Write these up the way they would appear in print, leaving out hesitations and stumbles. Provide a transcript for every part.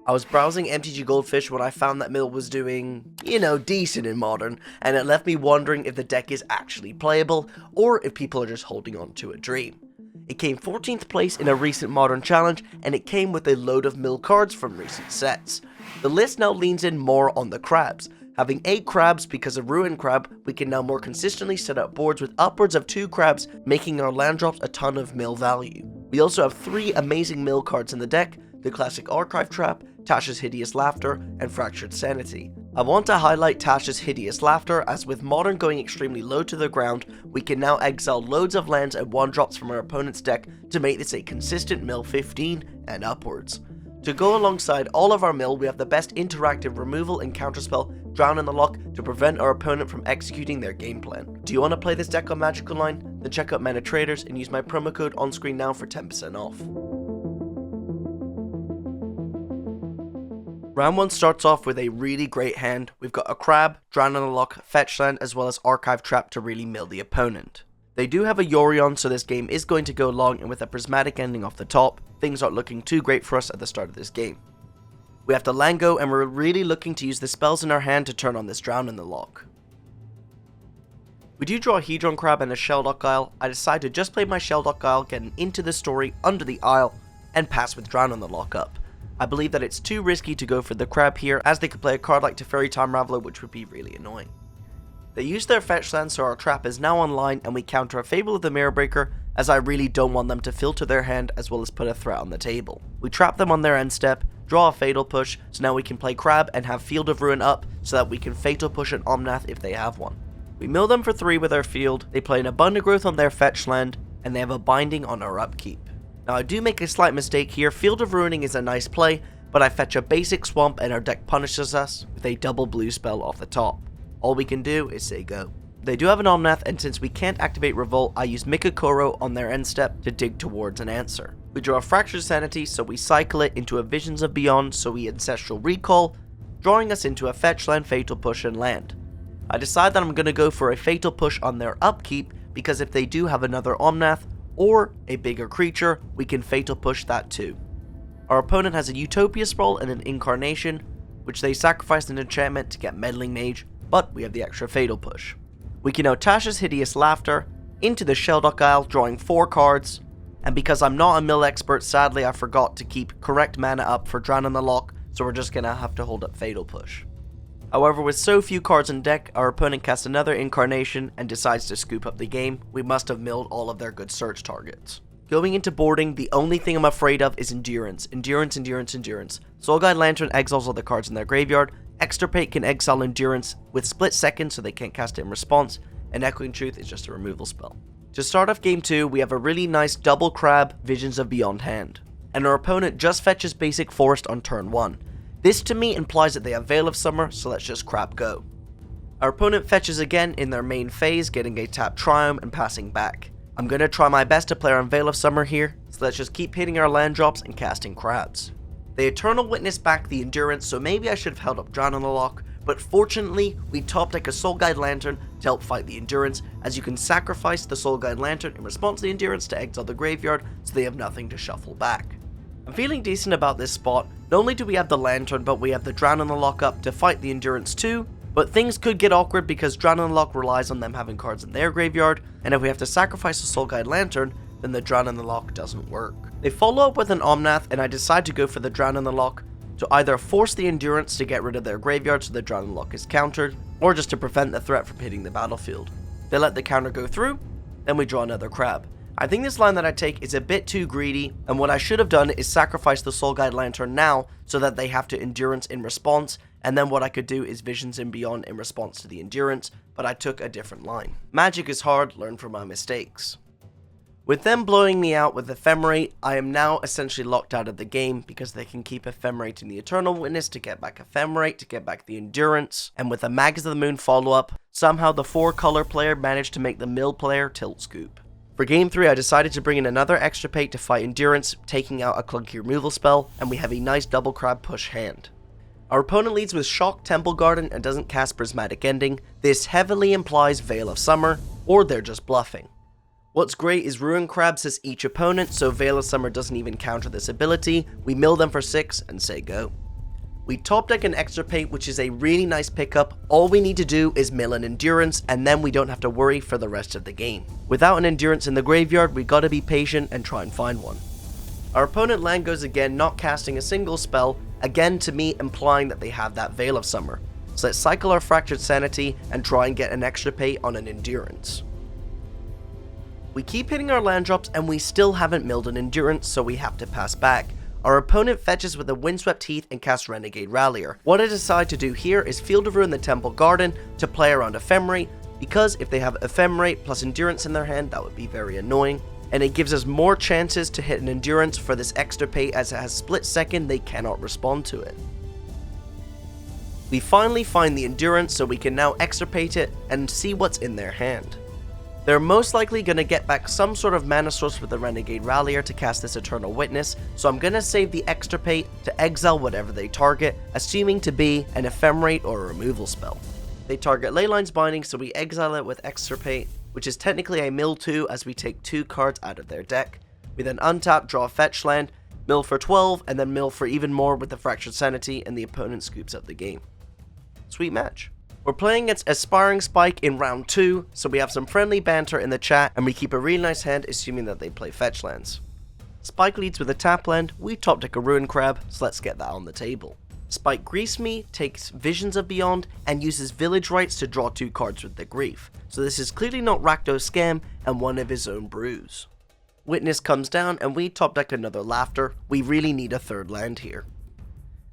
I was browsing MTG Goldfish when I found that Mill was doing, decent in Modern, and it left me wondering if the deck is actually playable, or if people are just holding on to a dream. It came 14th place in a recent Modern challenge, and it came with a load of Mill cards from recent sets. The list now leans in more on the crabs. Having 8 crabs because of Ruin Crab, we can now more consistently set up boards with upwards of 2 crabs, making our land drops a ton of Mill value. We also have 3 amazing Mill cards in the deck: the classic Archive Trap, Tasha's Hideous Laughter, and Fractured Sanity. I want to highlight Tasha's Hideous Laughter, as with Modern going extremely low to the ground, we can now exile loads of lands and 1-drops from our opponent's deck to make this a consistent Mill 15 and upwards. To go alongside all of our Mill, we have the best interactive removal and counterspell, Drown in the Loch, to prevent our opponent from executing their game plan. Do you want to play this deck on Magic Online? Then check out Mana Traders and use my promo code on screen now for 10% off. Round 1 starts off with a really great hand. We've got a crab, Drown in the Loch, fetch land, as well as Archive Trap to really mill the opponent. They do have a Yorion, so this game is going to go long, and with a prismatic ending off the top, things aren't looking too great for us at the start of this game. We have to Lango, and we're really looking to use the spells in our hand to turn on this Drown in the Loch. We do draw a Hedron Crab and a Shelldock Isle. I decide to just play my Shelldock Isle, getting into the story under the Isle, and pass with Drown in the Loch up. I believe that it's too risky to go for the crab here, as they could play a card like Teferi Time Raveler, which would be really annoying. They use their fetch land, so our trap is now online, and we counter a Fable of the Mirror Breaker, as I really don't want them to filter their hand as well as put a threat on the table. We trap them on their end step, draw a Fatal Push, so now we can play crab and have Field of Ruin up, so that we can Fatal Push an Omnath if they have one. We mill them for 3 with our field, they play an Abundant Growth on their fetch land, and they have a Binding on our upkeep. Now I do make a slight mistake here. Field of Ruining is a nice play, but I fetch a basic swamp and our deck punishes us with a double blue spell off the top. All we can do is say go. They do have an Omnath, and since we can't activate Revolt, I use Mikakoro on their end step to dig towards an answer. We draw a Fractured Sanity, so we cycle it into a Visions of Beyond, so we Ancestral Recall, drawing us into a fetch land, Fatal Push, and land. I decide that I'm going to go for a Fatal Push on their upkeep, because if they do have another Omnath, or a bigger creature, we can Fatal Push that too. Our opponent has a Utopia Sprawl and an Incarnation, which they sacrifice an enchantment to get Meddling Mage, but we have the extra Fatal Push. We can now Tasha's Hideous Laughter into the Shelldock Isle, drawing 4 cards, and because I'm not a mill expert, sadly I forgot to keep correct mana up for Drown in the Loch, so we're just gonna have to hold up Fatal Push. However, with so few cards in deck, our opponent casts another Incarnation and decides to scoop up the game. We must have milled all of their good search targets. Going into boarding, the only thing I'm afraid of is Endurance. Endurance. Soul Guide Lantern exiles all the cards in their graveyard, Extirpate can exile Endurance with split second so they can't cast it in response, and Echoing Truth is just a removal spell. To start off game 2, we have a really nice double crab Visions of Beyond hand, and our opponent just fetches basic forest on turn 1. This to me implies that they have Veil of Summer, so let's just crab go. Our opponent fetches again in their main phase, getting a tap Triumph and passing back. I'm going to try my best to play on Veil of Summer here, so let's just keep hitting our land drops and casting crabs. They Eternal Witness back the Endurance, so maybe I should have held up Drown in the Loch, but fortunately, we top deck a Soul Guide Lantern to help fight the Endurance, as you can sacrifice the Soul Guide Lantern in response to the Endurance to exile the graveyard, so they have nothing to shuffle back. I'm feeling decent about this spot. Not only do we have the Lantern, but we have the Drown in the Loch up to fight the Endurance too, but things could get awkward because Drown in the Loch relies on them having cards in their graveyard, and if we have to sacrifice the Soul Guide Lantern, then the Drown in the Loch doesn't work. They follow up with an Omnath, and I decide to go for the Drown in the Loch to either force the Endurance to get rid of their graveyard so the Drown in the Loch is countered, or just to prevent the threat from hitting the battlefield. They let the counter go through, then we draw another crab. I think this line that I take is a bit too greedy, and what I should have done is sacrifice the Soul Guide Lantern now so that they have to Endurance in response, and then what I could do is Visions and Beyond in response to the Endurance, but I took a different line. Magic is hard, learn from my mistakes. With them blowing me out with Ephemerate, I am now essentially locked out of the game because they can keep Ephemerate in the Eternal Witness to get back Ephemerate, to get back the Endurance, and with a Magus of the Moon follow-up, somehow the 4-color player managed to make the mill player tilt scoop. For game 3, I decided to bring in another Extirpate to fight Endurance, taking out a clunky removal spell, and we have a nice double crab push hand. Our opponent leads with Shock Temple Garden and doesn't cast Prismatic Ending. This heavily implies Veil of Summer, or they're just bluffing. What's great is Ruin Crab says each opponent, so Veil of Summer doesn't even counter this ability. We mill them for 6 and say go. We top deck an Extirpate, which is a really nice pickup. All we need to do is mill an Endurance, and then we don't have to worry for the rest of the game. Without an Endurance in the graveyard, we gotta be patient and try and find one. Our opponent land goes again, not casting a single spell, again to me implying that they have that Veil of Summer. So let's cycle our Fractured Sanity and try and get an Extirpate on an Endurance. We keep hitting our land drops and we still haven't milled an Endurance, so we have to pass back. Our opponent fetches with a Windswept Heath and casts Renegade Rallier. What I decide to do here is Field of Ruin the Temple Garden to play around Ephemerate, because if they have Ephemerate plus Endurance in their hand, that would be very annoying. And it gives us more chances to hit an Endurance for this Extirpate, as it has split second, they cannot respond to it. We finally find the Endurance, so we can now Extirpate it and see what's in their hand. They're most likely going to get back some sort of mana source with the Renegade Rallier to cast this Eternal Witness, so I'm going to save the Extirpate to exile whatever they target, assuming to be an Ephemerate or a removal spell. They target Leyline's Binding, so we exile it with Extirpate, which is technically a mill 2 as we take 2 cards out of their deck. We then untap, draw a fetch land, mill for 12, and then mill for even more with the Fractured Sanity, and the opponent scoops up the game. Sweet match. We're playing against Aspiring Spike in round 2, so we have some friendly banter in the chat, and we keep a really nice hand assuming that they play fetch lands. Spike leads with a tap land, we top deck a Ruin Crab, so let's get that on the table. Spike Griefs me, takes Visions of Beyond, and uses Village Rites to draw 2 cards with the Grief, so this is clearly not Rakdos Scam and one of his own brews. Witness comes down and we top deck another Laughter. We really need a 3rd land here.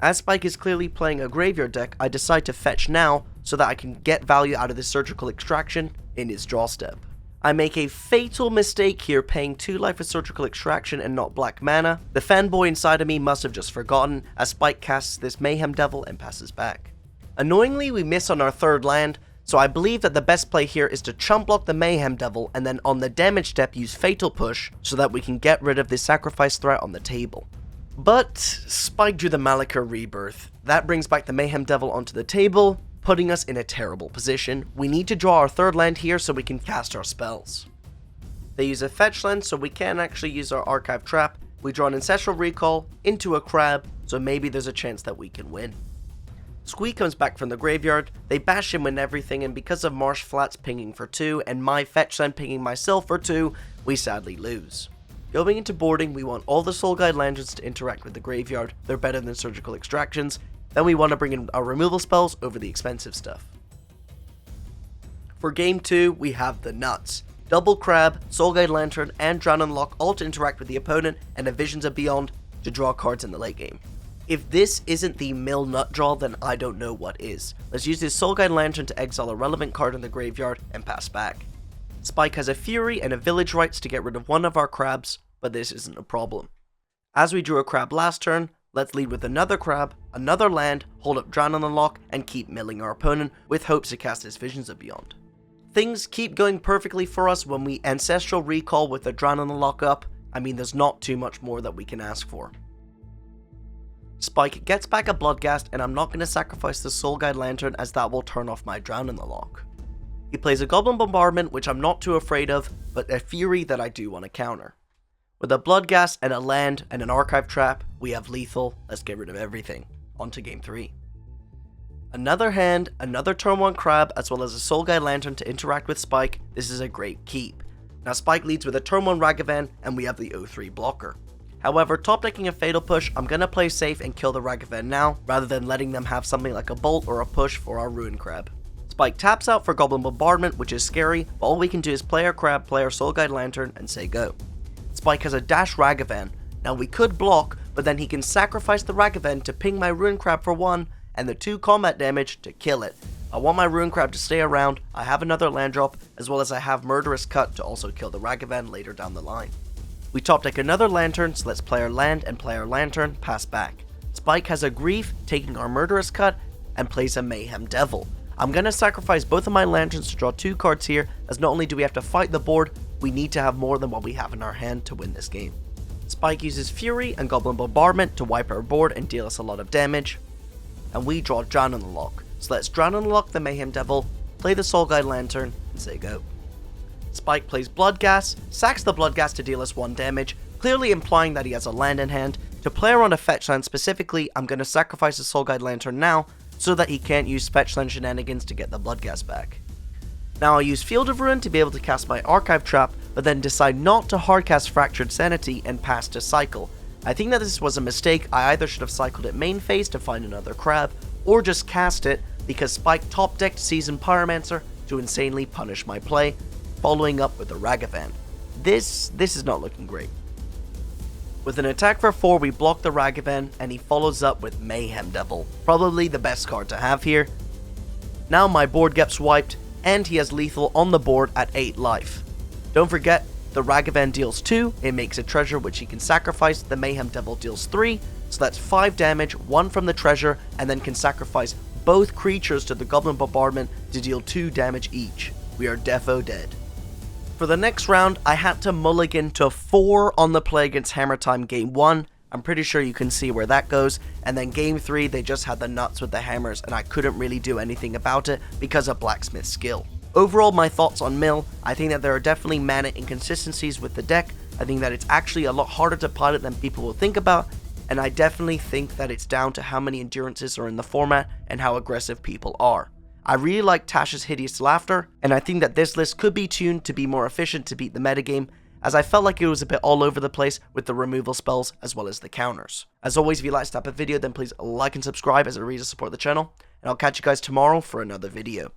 As Spike is clearly playing a graveyard deck, I decide to fetch now so that I can get value out of this Surgical Extraction in his draw step. I make a fatal mistake here paying 2 life with Surgical Extraction and not black mana. The fanboy inside of me must have just forgotten as Spike casts this Mayhem Devil and passes back. Annoyingly, we miss on our 3rd land, so I believe that the best play here is to chump block the Mayhem Devil and then on the damage step use Fatal Push so that we can get rid of this sacrifice threat on the table. But Spike drew the Malika Rebirth. That brings back the Mayhem Devil onto the table, putting us in a terrible position. We need to draw our 3rd land here so we can cast our spells. They use a fetch land, so we can actually use our Archive Trap. We draw an Ancestral Recall into a Crab, so maybe there's a chance that we can win. Squee comes back from the graveyard, they bash him and everything, and because of Marsh Flats pinging for 2 and my fetch land pinging myself for 2, we sadly lose. Going into boarding, we want all the Soul Guide Lanterns to interact with the graveyard. They're better than Surgical Extractions. Then we want to bring in our removal spells over the expensive stuff. For game 2, we have the nuts. Double Crab, Soul Guide Lantern, and Drown Unlock all to interact with the opponent, and a Visions of Beyond to draw cards in the late game. If this isn't the mill nut draw, then I don't know what is. Let's use this Soul Guide Lantern to exile a relevant card in the graveyard and pass back. Spike has a Fury and a Village Rites to get rid of one of our crabs, but this isn't a problem. As we drew a crab last turn, let's lead with another crab, another land, hold up Drown on the Lock, and keep milling our opponent with hopes to cast his Visions of Beyond. Things keep going perfectly for us when we Ancestral Recall with the Drown on the Lock up. I mean, there's not too much more that we can ask for. Spike gets back a Bloodghast, and I'm not going to sacrifice the Soul Guide Lantern as that will turn off my Drown on the Lock. He plays a Goblin Bombardment, which I'm not too afraid of, but a Fury that I do want to counter. With a Bloodghast and a land and an Archive Trap, we have lethal. Let's get rid of everything. On to game 3. Another hand, another turn 1 crab, as well as a Soul Guide Lantern to interact with Spike. This is a great keep. Now Spike leads with a turn 1 Ragavan, and we have the 0-3 blocker. However, top decking a Fatal Push, I'm going to play safe and kill the Ragavan now, rather than letting them have something like a Bolt or a Push for our Ruin Crab. Spike taps out for Goblin Bombardment, which is scary, but all we can do is play our Crab, play our Soul Guide Lantern, and say go. Spike has a Dash Ragavan. Now we could block, but then he can sacrifice the Ragavan to ping my Ruin Crab for 1, and the 2 combat damage to kill it. I want my Ruin Crab to stay around, I have another land drop, as well as I have Murderous Cut to also kill the Ragavan later down the line. We top deck another Lantern, so let's play our land and play our Lantern, pass back. Spike has a Grief, taking our Murderous Cut, and plays a Mayhem Devil. I'm going to sacrifice both of my Lanterns to draw 2 cards here, as not only do we have to fight the board, we need to have more than what we have in our hand to win this game. Spike uses Fury and Goblin Bombardment to wipe our board and deal us a lot of damage, and we draw Drown on the Lock. So let's Drown on the Lock the Mayhem Devil, play the Soul Guide Lantern, and say go. Spike plays Bloodghast, sacks the Bloodghast to deal us 1 damage, clearly implying that he has a land in hand, To play around a fetch land specifically, I'm going to sacrifice a Soul Guide Lantern now, so that he can't use fetch land shenanigans to get the Bloodghast back. Now I'll use Field of Ruin to be able to cast my Archive Trap, but then decide not to hardcast Fractured Sanity and pass to Cycle. I think that this was a mistake. I either should have cycled it main phase to find another crab, or just cast it because Spike top decked Seasoned Pyromancer to insanely punish my play, following up with a Ragavan. This is not looking great. With an attack for 4, we block the Ragavan, and he follows up with Mayhem Devil, probably the best card to have here. Now my board gets wiped, and he has lethal on the board at 8 life. Don't forget, the Ragavan deals 2, it makes a treasure which he can sacrifice, the Mayhem Devil deals 3, so that's 5 damage, 1 from the treasure, and then can sacrifice both creatures to the Goblin Bombardment to deal 2 damage each. We are defo dead. For the next round, I had to mulligan to 4 on the play against Hammer Time game 1. I'm pretty sure you can see where that goes. And then game 3, they just had the nuts with the hammers, and I couldn't really do anything about it because of Blacksmith's skill. Overall, my thoughts on Mill, I think that there are definitely mana inconsistencies with the deck. I think that it's actually a lot harder to pilot than people will think about. And I definitely think that it's down to how many endurances are in the format and how aggressive people are. I really like Tash's Hideous Laughter, and I think that this list could be tuned to be more efficient to beat the metagame, as I felt like it was a bit all over the place with the removal spells as well as the counters. As always, if you like this type of video, then please like and subscribe as it really does support the channel, and I'll catch you guys tomorrow for another video.